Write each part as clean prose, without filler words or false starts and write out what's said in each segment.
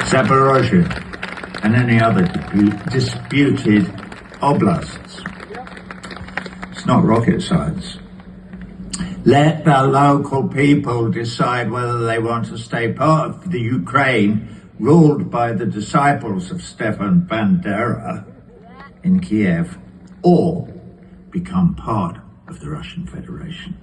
Zaporozhye, and any other disputed oblasts. It's not rocket science. Let the local people decide whether they want to stay part of the Ukraine ruled by the disciples of Stefan Bandera in Kiev, or become part of the Russian Federation.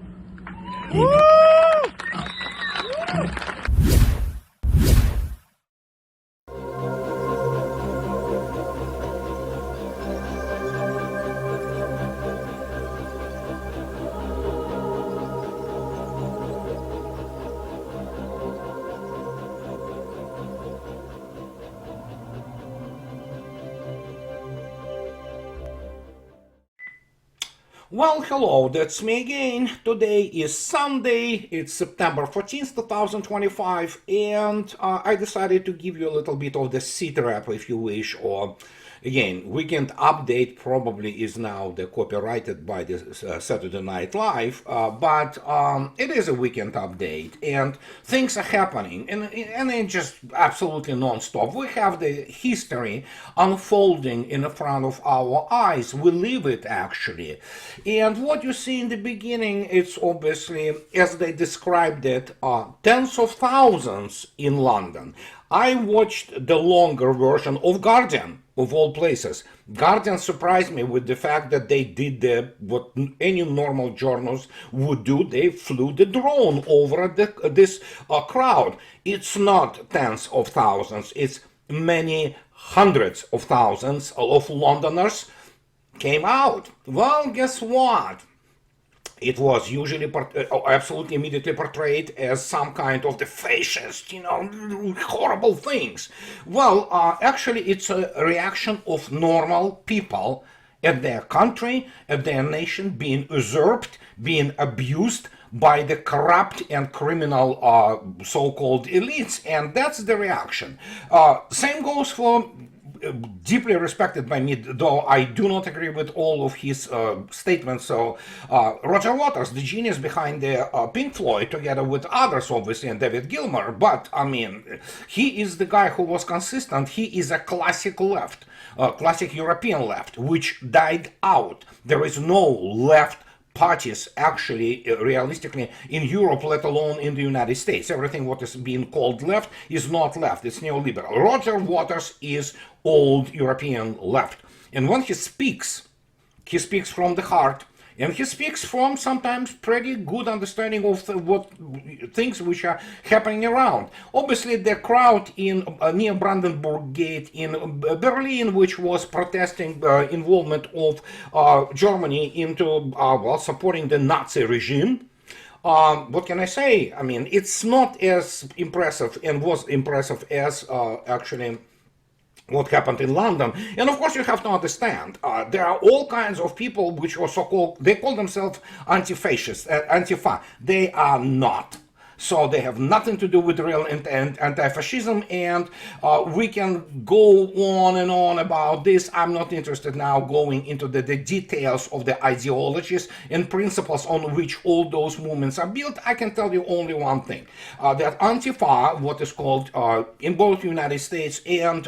Well, hello, that's me again. Today is Sunday, it's September 14th, 2025, and I decided to give you a little bit of the SitRep, if you wish, or again, weekend update probably is now copyrighted by the Saturday Night Live, but it is a weekend update, and things are happening, and it's just absolutely non-stop. We have the history unfolding in front of our eyes. We live it, actually. And what you see in the beginning, it's obviously, as they described it, tens of thousands in London. I watched the longer version of Guardian, of all places. Guardian surprised me with the fact that they did what any normal journalist would do. They flew the drone over this crowd. It's not tens of thousands, it's many hundreds of thousands of Londoners came out. Well, guess what? It was usually absolutely immediately portrayed as some kind of the fascist, horrible things. Well, actually, it's a reaction of normal people at their country, at their nation being usurped, being abused by the corrupt and criminal so-called elites, and that's the reaction. Same goes for deeply respected by me, though I do not agree with all of his statements. So Roger Waters, the genius behind the Pink Floyd, together with others, obviously, and David Gilmour. But I mean, he is the guy who was consistent. He is a classic left, classic European left, which died out. There is no left parties actually realistically in Europe, let alone in the United States. Everything what is being called left is not left, it's neoliberal. Roger Waters is old European left, and when he speaks from the heart, and he speaks from sometimes pretty good understanding of what things which are happening around. Obviously, the crowd in near Brandenburg Gate in Berlin, which was protesting involvement of Germany into supporting the Nazi regime. What can I say? I mean, it's not as impressive and was impressive as actually what happened in London. And of course you have to understand, there are all kinds of people which are so-called, they call themselves anti-fascists, Antifa. They are not. So they have nothing to do with real anti-fascism, and we can go on and on about this. I'm not interested now going into the details of the ideologies and principles on which all those movements are built. I can tell you only one thing, that Antifa, what is called in both the United States and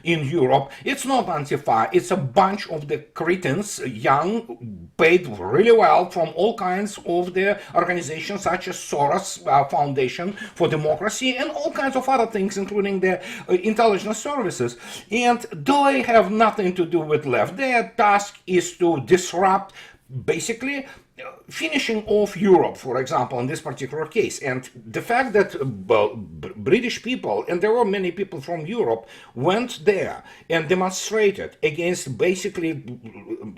in Europe, it's not Antifa, it's a bunch of the cretins, young, paid really well from all kinds of the organizations such as Soros Foundation for Democracy and all kinds of other things, including the intelligence services. And they have nothing to do with left. Their task is to disrupt, basically finishing off Europe, for example, in this particular case. And the fact that British people, and there were many people from Europe, went there and demonstrated against, basically,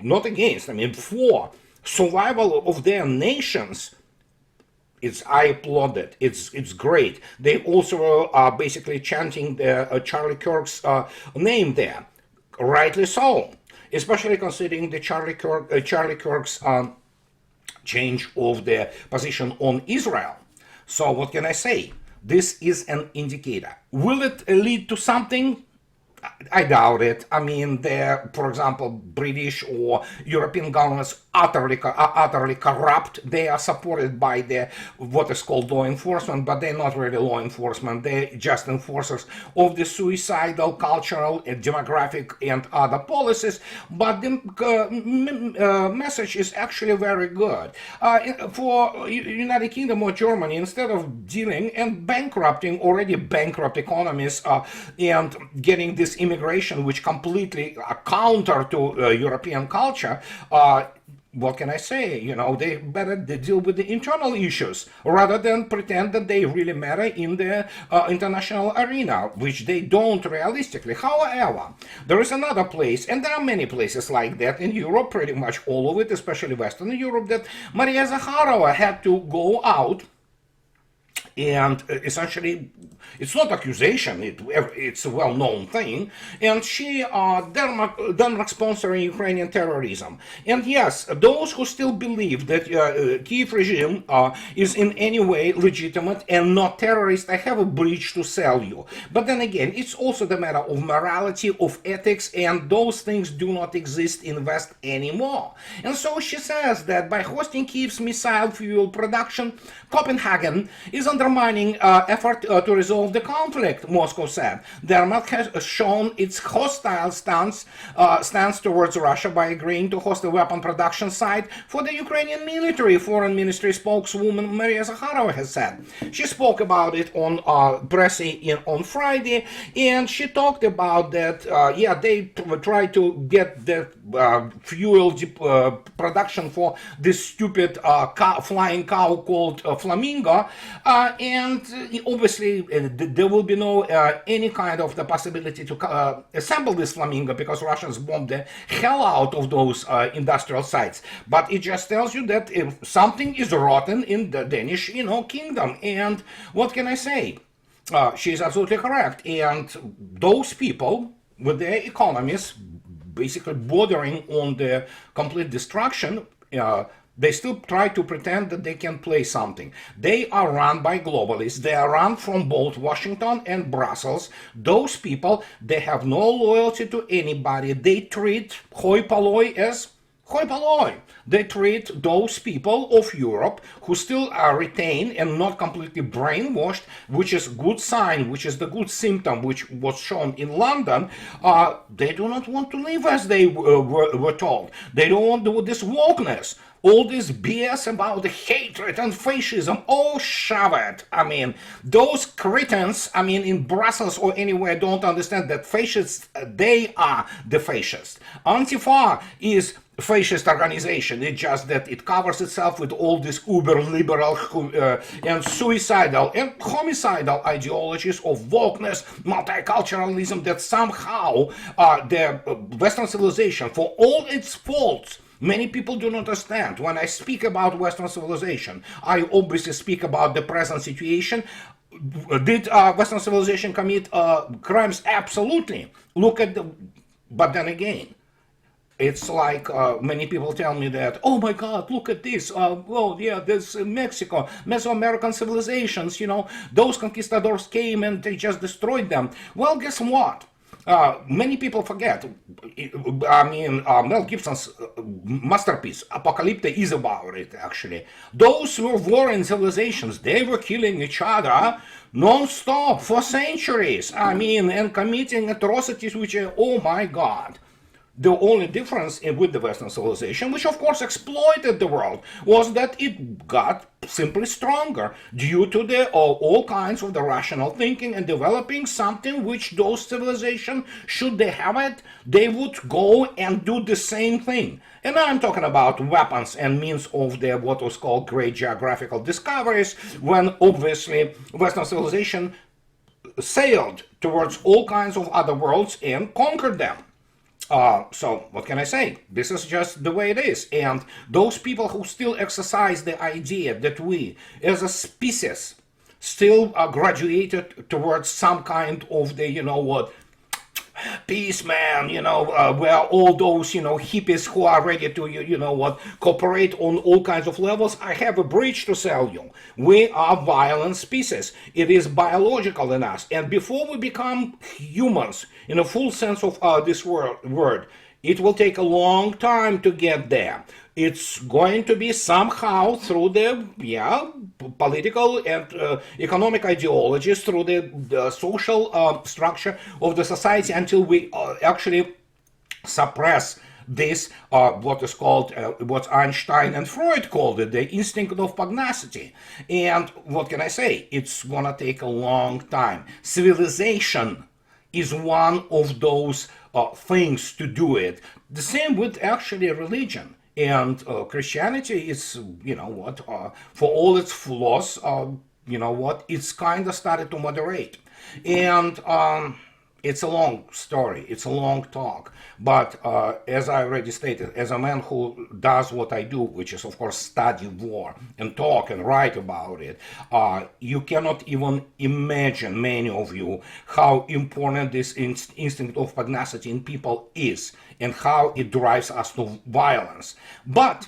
not against, I mean, for survival of their nations, I applaud it. It's great. They also are basically chanting Charlie Kirk's name there, rightly so, especially considering the Charlie Kirk's change of the position on Israel. So what can I say? This is an indicator. Will it lead to something? I doubt it. I mean, for example, British or European governments utterly corrupt. They are supported by what is called law enforcement, but they're not really law enforcement. They're just enforcers of the suicidal, cultural, demographic, and other policies. But the message is actually very good. For United Kingdom or Germany, instead of dealing and bankrupting already bankrupt economies and getting this immigration, which completely counter to European culture, what can I say? They better deal with the internal issues rather than pretend that they really matter in the international arena, which they don't realistically. However, there is another place, and there are many places like that in Europe, pretty much all of it, especially Western Europe, that Maria Zakharova had to go out and essentially, it's not accusation, it's a well-known thing, and she Denmark sponsoring Ukrainian terrorism. And yes, those who still believe that Kiev regime is in any way legitimate and not terrorist, I have a bridge to sell you. But then again, it's also the matter of morality, of ethics, and those things do not exist in West anymore. And so she says that by hosting Kiev's missile fuel production, Copenhagen is undermining effort to resolve the conflict, Moscow said. Denmark has shown its hostile stance towards Russia by agreeing to host a weapon production site for the Ukrainian military, Foreign Ministry spokeswoman Maria Zakharova has said. She spoke about it on Pressy on Friday, and she talked about that, they tried to get the fuel production for this stupid flying cow called Flamingo, and obviously there will be no any kind of the possibility to assemble this Flamingo because Russians bombed the hell out of those industrial sites. But it just tells you that if something is rotten in the Danish, kingdom. And what can I say? She's absolutely correct. And those people with their economies basically bordering on the complete destruction, they still try to pretend that they can play something. They are run by globalists. They are run from both Washington and Brussels. Those people, they have no loyalty to anybody. They treat hoi polloi as hoi polloi. They treat those people of Europe who still are retained and not completely brainwashed, which is good sign, which is the good symptom, which was shown in London. They do not want to live as they were told. They don't want to do this wokeness. All this BS about the hatred and fascism, oh, shove it. I mean, those cretins, in Brussels or anywhere don't understand that fascists, they are the fascists. Antifa is fascist organization. It's just that it covers itself with all these uber-liberal and suicidal and homicidal ideologies of wokeness, multiculturalism that somehow the Western civilization, for all its faults, many people do not understand. When I speak about Western civilization, I obviously speak about the present situation. Did Western civilization commit crimes? Absolutely. But then again, it's like many people tell me that, oh my God, look at this. There's Mexico, Mesoamerican civilizations, those conquistadors came and they just destroyed them. Well, guess what? Many people forget. Mel Gibson's masterpiece, Apocalypse, is about it, actually. Those were warring civilizations. They were killing each other non-stop for centuries. And committing atrocities which are, oh my God. The only difference with the Western civilization, which of course exploited the world, was that it got simply stronger due to all kinds of the rational thinking and developing something which those civilizations, should they have it, they would go and do the same thing. And I'm talking about weapons and means of what was called great geographical discoveries, when obviously Western civilization sailed towards all kinds of other worlds and conquered them. So what can I say? This is just the way it is. And those people who still exercise the idea that we, as a species, still graduated towards some kind of the, peace, man, where all those, hippies who are ready to, cooperate on all kinds of levels. I have a bridge to sell you. We are violent species. It is biological in us. And before we become humans, in a full sense of this word, it will take a long time to get there. It's going to be somehow through the political and economic ideologies, through the social structure of the society, until we actually suppress this, what is called, what Einstein and Freud called it, the instinct of pugnacity. And what can I say? It's gonna take a long time. Civilization is one of those things to do it. The same with actually religion. And Christianity is, for all its flaws, it's kind of started to moderate. And it's a long story, it's a long talk. But as I already stated, as a man who does what I do, which is, of course, study war and talk and write about it, you cannot even imagine, many of you, how important this instinct of pugnacity in people is and how it drives us to violence. But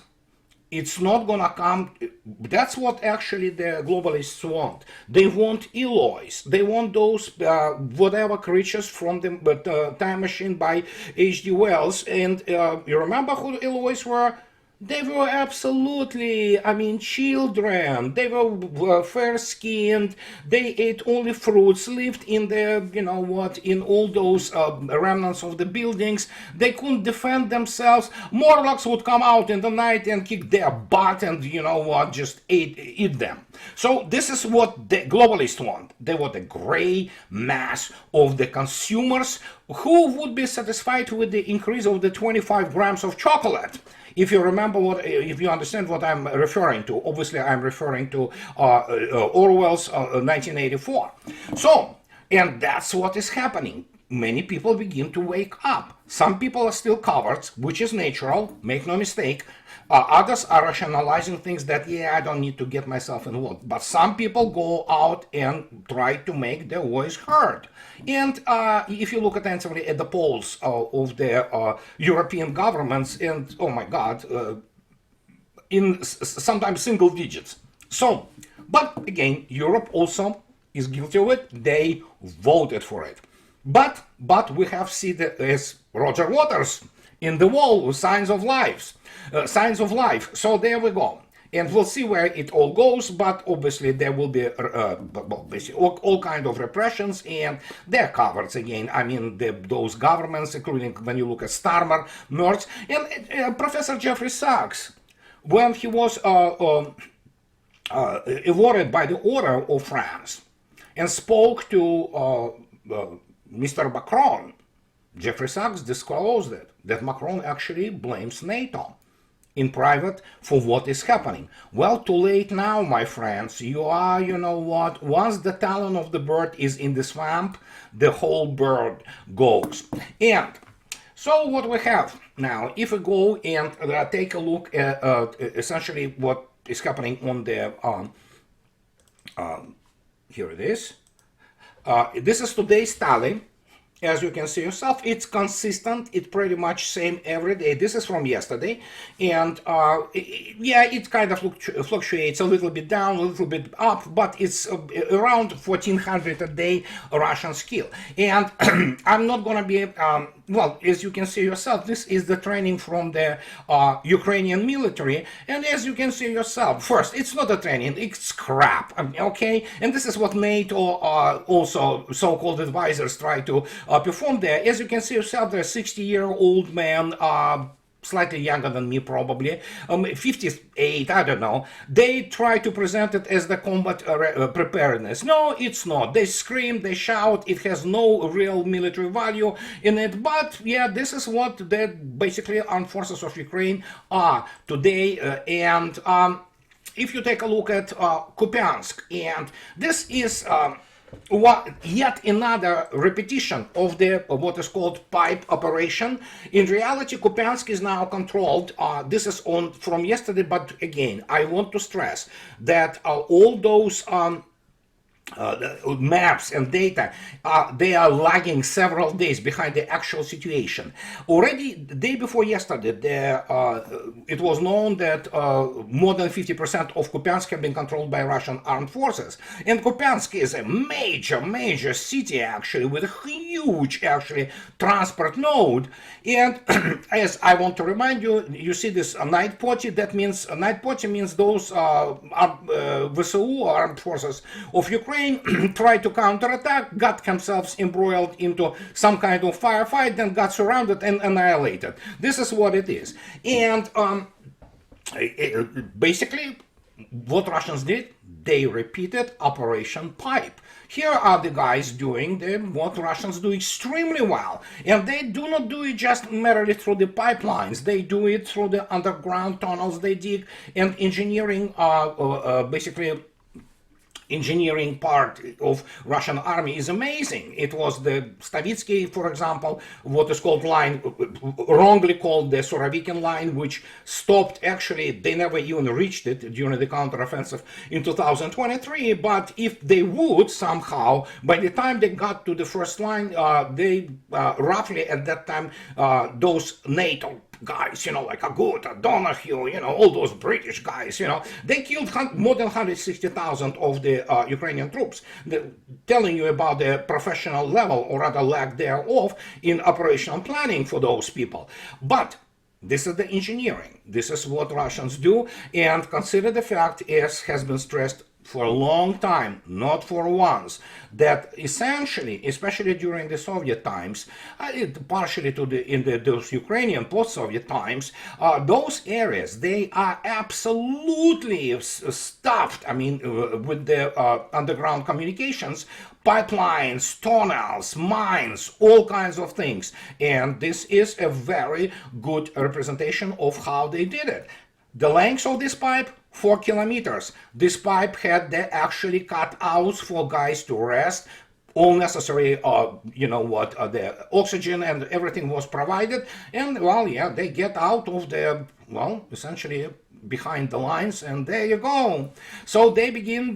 it's not gonna come. That's what actually the globalists want. They want Eloys. They want those whatever creatures from the Time Machine by H.G. Wells. And you remember who Eloys were? They were absolutely, children. They were fair-skinned. They ate only fruits, lived in the, in all those remnants of the buildings. They couldn't defend themselves. Morlocks would come out in the night and kick their butt and, just eat them. So this is what the globalists want. They want a gray mass of the consumers who would be satisfied with the increase of the 25 grams of chocolate. If you remember if you understand what I'm referring to, obviously I'm referring to Orwell's 1984. So, and that's what is happening. Many people begin to wake up. Some people are still cowards, which is natural, make no mistake. Others are rationalizing things that, I don't need to get myself involved. But some people go out and try to make their voice heard. And if you look attentively at the polls of the European governments, and oh my God, in sometimes single digits. So, but again, Europe also is guilty of it. They voted for it. But we have seen it as Roger Waters in The Wall with signs of life. So there we go. And we'll see where it all goes, but obviously there will be basically all kind of repressions, and they're covered again. Those governments, including when you look at Starmer, Merz, and Professor Jeffrey Sachs, when he was awarded by the Order of France and spoke to Mr. Macron, Jeffrey Sachs disclosed that Macron actually blames NATO in private for what is happening. Well, too late now, my friends. You are, once the talon of the bird is in the swamp, the whole bird goes. And so what we have now, if we go and take a look at essentially what is happening on the, here it is. This is today's tally. As you can see yourself, it's consistent. It's pretty much same every day. This is from yesterday, and it kind of fluctuates a little bit down, a little bit up, but it's around 1,400 a day Russian skill. And I'm not gonna be well, as you can see yourself, this is the training from the Ukrainian military, and as you can see yourself, first, it's not a training, it's crap, okay? And this is what NATO also so-called advisors try to perform there. As you can see yourself, they're 60-year-old man, slightly younger than me probably, 58, I don't know. They try to present it as the combat preparedness. No, it's not. They scream, they shout, it has no real military value in it, but yeah, this is what the basically armed forces of Ukraine are today. And if you take a look at Kupiansk, and this is yet another repetition of the what is called pipe operation. In reality, Kupiansk is now controlled. This is on from yesterday, but again, I want to stress that all those maps and data, they are lagging several days behind the actual situation. Already the day before yesterday, it was known that more than 50% of Kupiansk have been controlled by Russian armed forces. And Kupiansk is a major city, actually, with a huge, actually, transport node. And as I want to remind you, you see this night potty, that means, night potty means those VSU, armed forces of Ukraine, tried to counterattack, got themselves embroiled into some kind of firefight, then got surrounded and annihilated. This is what it is. And basically, what Russians did, they repeated Operation Pipe. Here are the guys doing what Russians do extremely well. And they do not do it just merely through the pipelines. They do it through the underground tunnels they dig, and engineering, basically, engineering part of Russian army is amazing. It was the Stavitsky, for example, what is called line, wrongly called the Surovikin line, which stopped, actually, they never even reached it during the counteroffensive in 2023, but if they would somehow, by the time they got to the first line, they roughly at that time, those NATO guys, like Agota, Donahue, all those British guys, they killed more than 160,000 of the Ukrainian troops, telling you about the professional level, or rather lack thereof, in operational planning for those people. But this is the engineering. This is what Russians do, and consider the fact, as has been stressed for a long time, not for once, that essentially, especially during the Soviet times, partially in those Ukrainian post-Soviet times, those areas, they are absolutely stuffed, with the underground communications, pipelines, tunnels, mines, all kinds of things. And this is a very good representation of how they did it. The length of this pipe, 4 kilometers. This pipe had the actually cutouts for guys to rest. All necessary, the oxygen and everything was provided. And, well, yeah, they get out of the, essentially behind the lines, and there you go. So they begin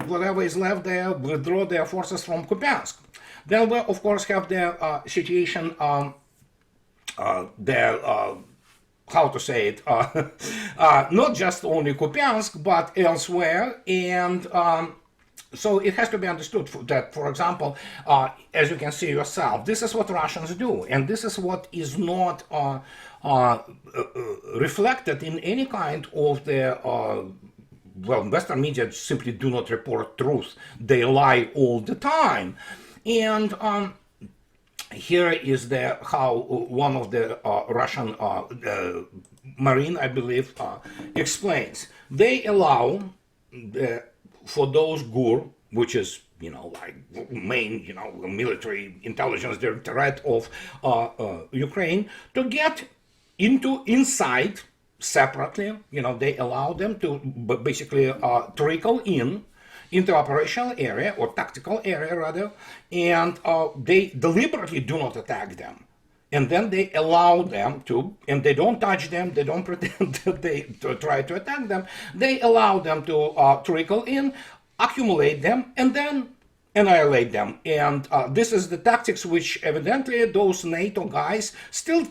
whatever is left there, withdraw their forces from Kupiansk. Then we, of course, have the situation, how to say it, not just only Kupiansk, but elsewhere. And so it has to be understood that, for example, as you can see yourself, this is what Russians do, and this is what is not reflected in any kind of the Western media simply do not report truth. They lie all the time. And here is how one of the Russian Marine, I believe, explains. They allow for those GUR, which is main military intelligence directorate of Ukraine, to get inside separately. They allow them to basically trickle into operational area, or tactical area rather, and they deliberately do not attack them. And then they allow them to, and they don't touch them, they don't pretend that they try to attack them, they allow them to trickle in, accumulate them, and then annihilate them. And this is the tactics which evidently those NATO guys still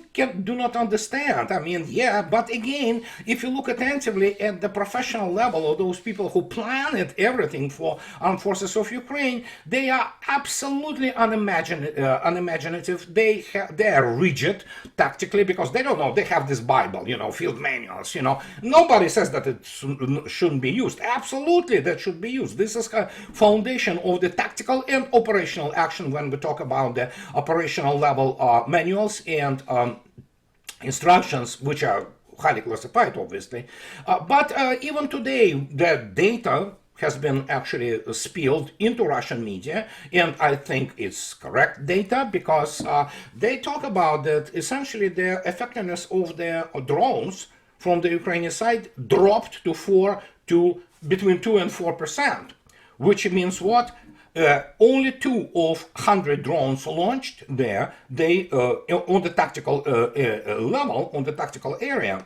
do not understand. Yeah, but again, if you look attentively at the professional level of those people who planned everything for armed forces of Ukraine, they are absolutely unimaginative. They are rigid tactically, because they don't know. They have this Bible, field manuals, Nobody says that it shouldn't be used. Absolutely, that should be used. This is a foundation of the tactical and operational action when we talk about the operational level manuals and instructions, which are highly classified, obviously. But even today, the data has been actually spilled into Russian media, and I think it's correct data, because they talk about that essentially the effectiveness of the drones from the Ukrainian side dropped to between 2 and 4%, which means what? Only 2 of 100 drones launched there, they on the tactical level, on the tactical area,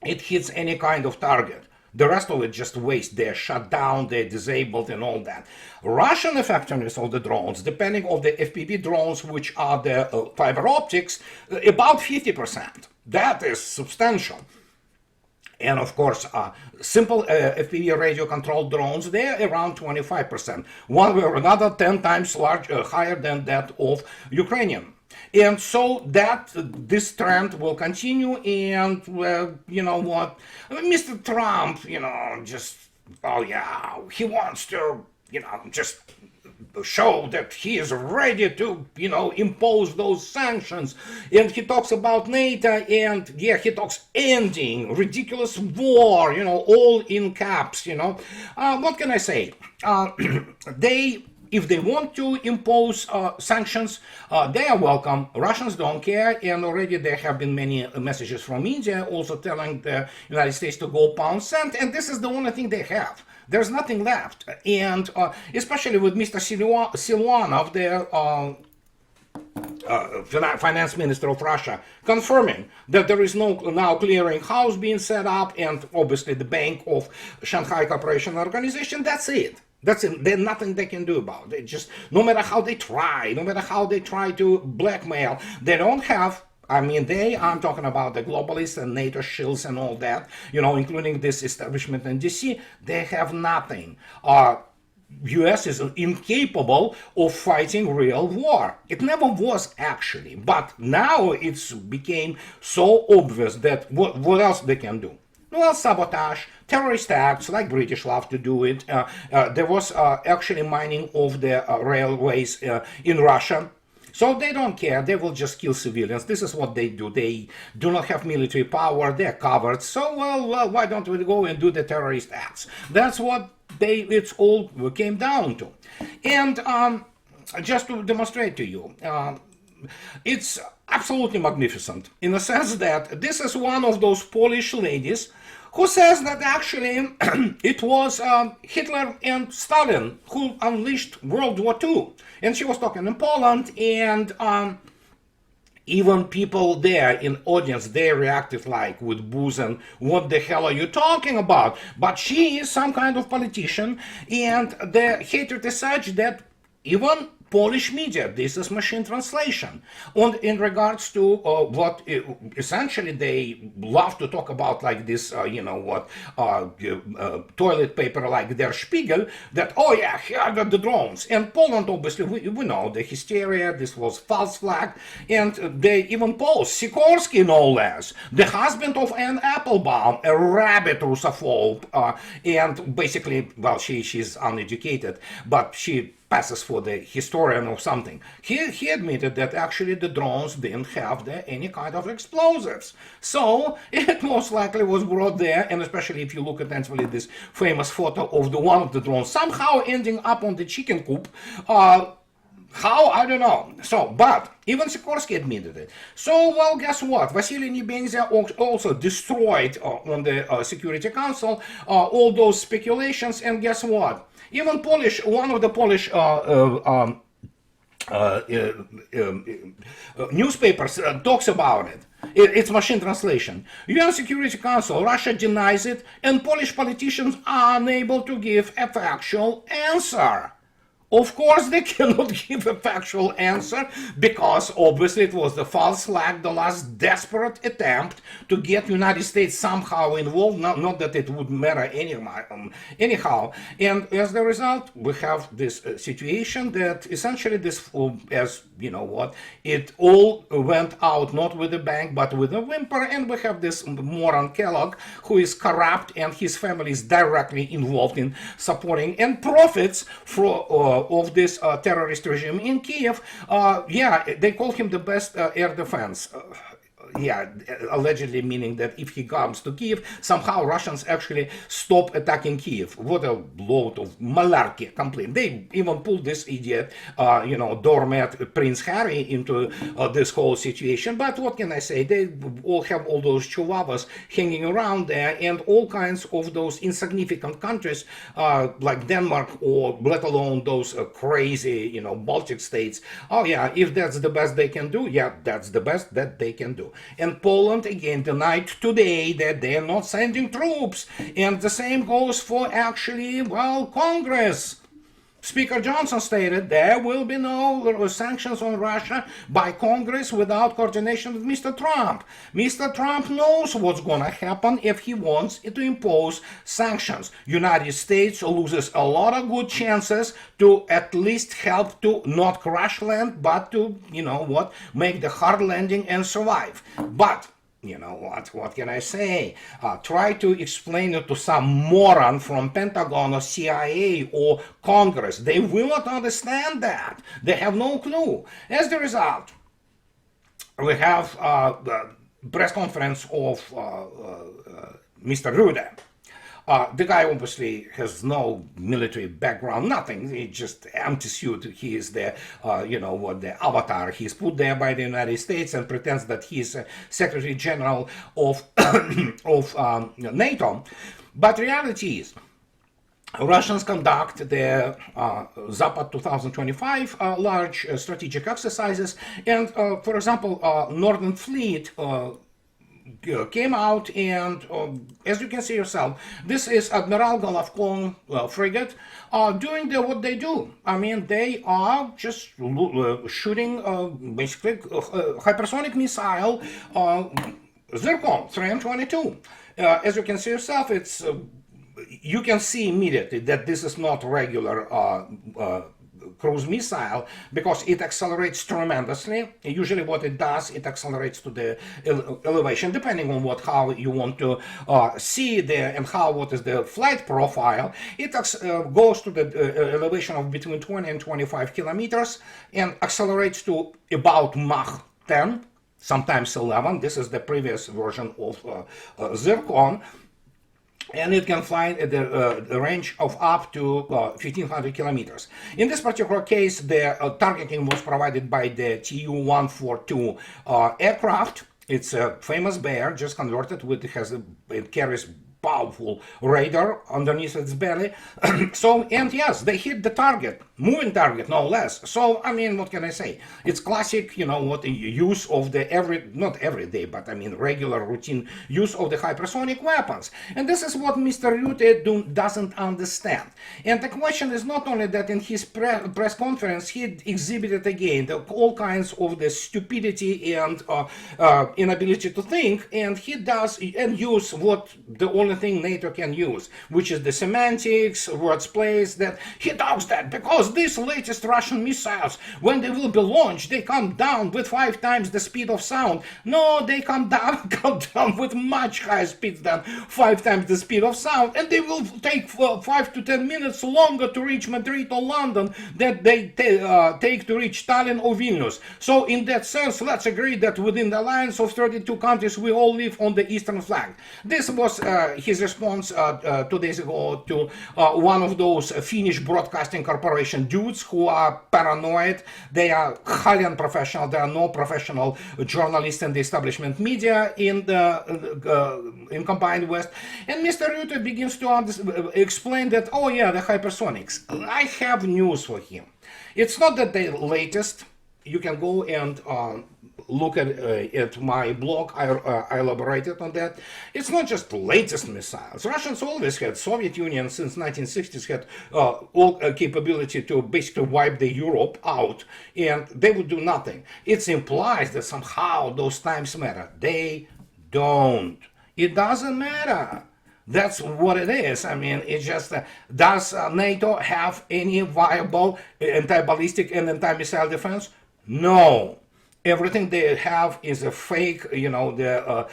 it hits any kind of target. The rest of it just waste. They're shut down, they're disabled and all that. Russian effectiveness of the drones, depending on the FPV drones, which are the fiber optics, about 50%. That is substantial. And of course, simple FPV radio controlled drones, they're around 25%. One way or another, 10 times higher than that of Ukrainian. And so that this trend will continue. And you know what, Mr. Trump, just, oh yeah, he wants to, just show that he is ready to, impose those sanctions. And he talks about NATO, and yeah, he talks ending ridiculous war, all in caps, What can I say? If they want to impose sanctions, they are welcome. Russians don't care, and already there have been many messages from India also telling the United States to go pound sand, and this is the only thing they have. There's nothing left, and especially with Mr. Silvanov, the finance minister of Russia, confirming that there is no now clearing house being set up, and obviously the Bank of Shanghai Cooperation Organization. That's it. That's it. There's nothing they can do about it. Just no matter how they try, to blackmail, they don't have. I'm talking about the globalists and NATO shills and all that, including this establishment in DC. They have nothing. US is incapable of fighting real war. It never was actually, but now it's became so obvious that what else they can do? Well, sabotage, terrorist acts, like British love to do it. There was actually mining of the railways in Russia. So they don't care. They will just kill civilians. This is what they do. They do not have military power. They're covered. So, well, why don't we go and do the terrorist acts? That's what it's all came down to. And just to demonstrate to you, it's absolutely magnificent in the sense that this is one of those Polish ladies who says that actually it was Hitler and Stalin who unleashed World War II. And she was talking in Poland, and even people there in audience, they reacted like with booze and what the hell are you talking about? But she is some kind of politician, and the hatred is such that even Polish media, this is machine translation. And in regards to what essentially they love to talk about, like this, toilet paper, like Der Spiegel, that, oh yeah, here are the drones. And Poland, obviously, we know the hysteria, this was false flag, and they even post Sikorsky, no less, the husband of Anne Applebaum, a rabid Russophobe, and basically, well, she's uneducated, but she passes for the historian or something. He admitted that actually the drones didn't have any kind of explosives. So it most likely was brought there, and especially if you look at actually this famous photo of one of the drones somehow ending up on the chicken coop. How? I don't know. So, but even Sikorsky admitted it. So, well, guess what? Vasily Nebenzia also destroyed on the Security Council all those speculations, and guess what? Even one of the Polish newspapers talks about it. It's machine translation. UN Security Council, Russia denies it, and Polish politicians are unable to give a factual answer. Of course, they cannot give a factual answer because obviously it was the false flag, the last desperate attempt to get United States somehow involved. Not that it would matter anyhow. And as the result, we have this situation that essentially this, as you know what, it all went out not with a bang but with a whimper. And we have this moron Kellogg who is corrupt, and his family is directly involved in supporting and profits of this terrorist regime in Kiev. They call him the best air defense. Allegedly meaning that if he comes to Kiev, somehow Russians actually stop attacking Kiev. What a load of malarkey complaint. They even pulled this idiot, doormat Prince Harry into this whole situation. But what can I say? They all have all those chihuahuas hanging around there, and all kinds of those insignificant countries like Denmark, or let alone those crazy, Baltic states. Oh yeah, if that's the best they can do, yeah, that's the best that they can do. And Poland again denied today that they are not sending troops. And the same goes for actually, well, Congress. Speaker Johnson stated there will be no sanctions on Russia by Congress without coordination with Mr. Trump. Mr. Trump knows what's going to happen if he wants to impose sanctions. United States loses a lot of good chances to at least help to not crash land, but to, make the hard landing and survive. But you know what can I say? Try to explain it to some moron from Pentagon or CIA or Congress. They will not understand that. They have no clue. As a result, we have the press conference of Mr. Rude. The guy obviously has no military background, nothing. He just empty suit. He is the, the avatar. He's put there by the United States and pretends that he's Secretary General of NATO. But reality is, Russians conduct their Zapad 2025 large strategic exercises, and for example, Northern Fleet came out, and as you can see yourself, this is Admiral Golovkin frigate doing what they do. I mean, they are just shooting basically hypersonic missile Zircon 3M22. As you can see yourself, it's you can see immediately that this is not regular cruise missile, because it accelerates tremendously. Usually what it does, it accelerates to the elevation, depending on how you want to see there and what is the flight profile. It goes to the elevation of between 20 and 25 kilometers and accelerates to about Mach 10, sometimes 11. This is the previous version of Zircon. And it can fly at the range of up to 1,500 kilometers. In this particular case, the targeting was provided by the Tu-142 aircraft. It's a famous bear, just converted. It carries powerful radar underneath its belly. And yes, they hit the target, moving target, no less. So, I mean, what can I say? It's classic, use of the not every day, but I mean, regular routine use of the hypersonic weapons. And this is what Mr. Rutte doesn't understand. And the question is not only that in his press conference, he exhibited again all kinds of the stupidity and inability to think, and he does and use what the only thing NATO can use, which is the semantics, words plays, that he does that because these latest Russian missiles, when they will be launched, they come down with 5 times the speed of sound. No, they come down with much higher speeds than 5 times the speed of sound, and they will take 5 to 10 minutes longer to reach Madrid or London than they take to reach Tallinn or Vilnius. So in that sense, let's agree that within the alliance of 32 countries, we all live on the eastern flank. This was his response 2 days ago to one of those Finnish broadcasting corporation dudes who are paranoid. They are highly unprofessional. There are no professional journalists in the establishment media in in combined West. And Mr. Rutte begins to explain that, oh yeah, the hypersonics. I have news for him. It's not that the latest. You can go and look at my blog. I elaborated on that. It's not just the latest missiles. Russians always had, Soviet Union since 1960s had all capability to basically wipe the Europe out, and they would do nothing. It implies that somehow those times matter. They don't. It doesn't matter. That's what it is. I mean, it's just, does NATO have any viable anti-ballistic and anti-missile defense? No. Everything they have is a fake, the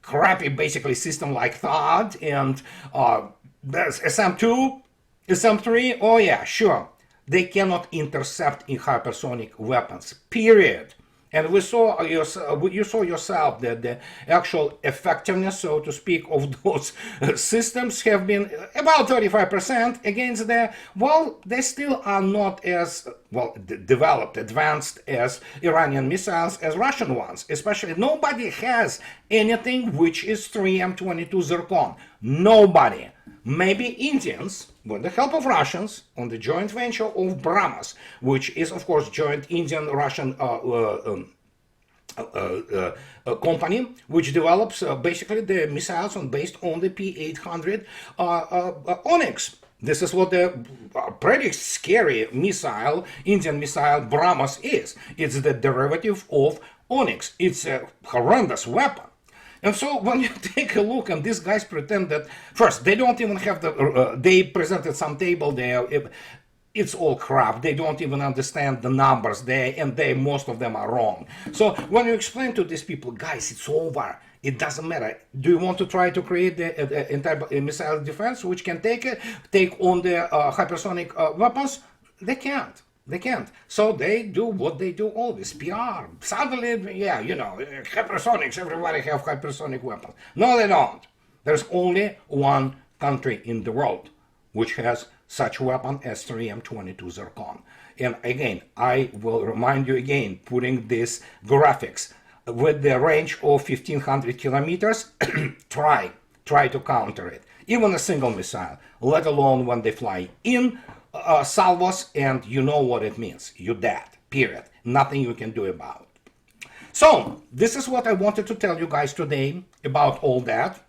crappy, basically, system like THAAD, and there's SM2, SM3, oh yeah, sure. They cannot intercept in hypersonic weapons, period. And you saw yourself that the actual effectiveness, so to speak, of those systems have been about 35% against they still are not as developed, advanced as Iranian missiles as Russian ones. Especially, nobody has anything which is 3M22 Zircon. Nobody. Maybe Indians, with the help of Russians, on the joint venture of BrahMos, which is, of course, joint Indian-Russian company which develops basically the missiles based on the P-800 Onyx. This is what the pretty scary missile, Indian missile BrahMos is. It's the derivative of Onyx. It's a horrendous weapon. And so when you take a look and these guys pretend that, first, they don't even have the, they presented some table there, it's all crap. They don't even understand the numbers there, and most of them are wrong. So when you explain to these people, guys, it's over. It doesn't matter. Do you want to try to create the entire missile defense, which can take on the hypersonic weapons? They can't. They can't. So they do what they do always, PR. Suddenly, yeah, you know, hypersonics, everybody have hypersonic weapons. No, they don't. There's only one country in the world which has such weapon as 3M22 Zircon. And again, I will remind you again, putting these graphics with the range of 1500 kilometers, try to counter it. Even a single missile, let alone when they fly in salvos, and you know what it means. You're dead, period. Nothing you can do about it. So this is what I wanted to tell you guys today about all that.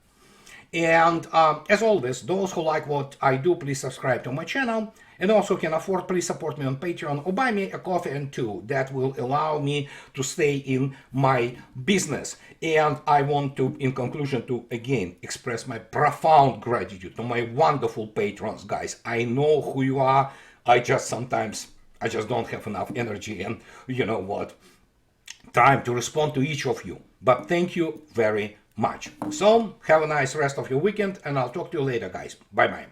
And as always, those who like what I do, please subscribe to my channel. And also can afford, please support me on Patreon or buy me a coffee and two. That will allow me to stay in my business. And I want to, in conclusion, to again express my profound gratitude to my wonderful patrons, guys. I know who you are. I just don't have enough energy and, you know what, time to respond to each of you. But thank you very much. So have a nice rest of your weekend, and I'll talk to you later, guys. Bye bye.